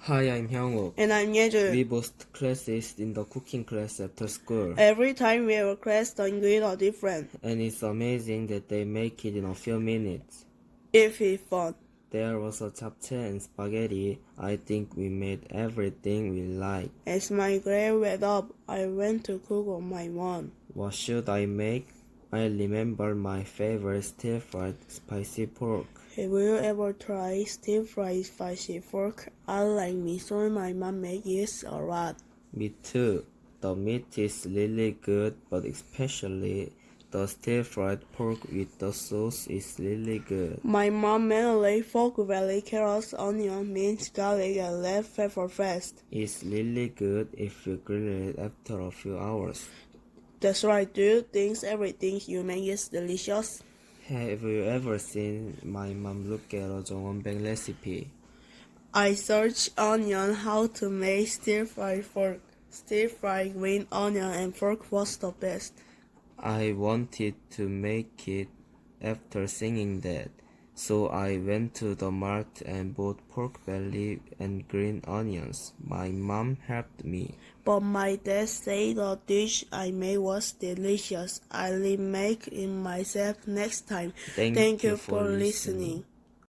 Hi, I'm Hyungwook. And I'm Yeju. We both classes in the cooking class after school. Every time we request, the ingredients are different. And it's amazing that they make it in a few minutes. If it's fun. There was a japchae and spaghetti. I think we made everything we liked. As my grade went up, I went to cook on my own. What should I make? I remember my favorite stir-fried spicy pork. Have you ever tried stir-fried spicy pork? I like miso and my mom makes it a lot. Me too. The meat is really good, but especially the stir-fried pork with the sauce is really good. My mom mainly pork belly, carrots, onion, mint, garlic, and red pepper paste. It's really good if you grill it after a few hours. That's right. Do you think everything you make is delicious? Have you ever seen my mom look at a 정원백 recipe? I searched onion how to make stir-fried pork. Stir-fried green onion and pork was the best. I wanted to make it after singing that, so I went to the market and bought pork belly and green onions. My mom helped me. But my dad said the dish I made was delicious. I'll make it myself next time. Thank you for listening.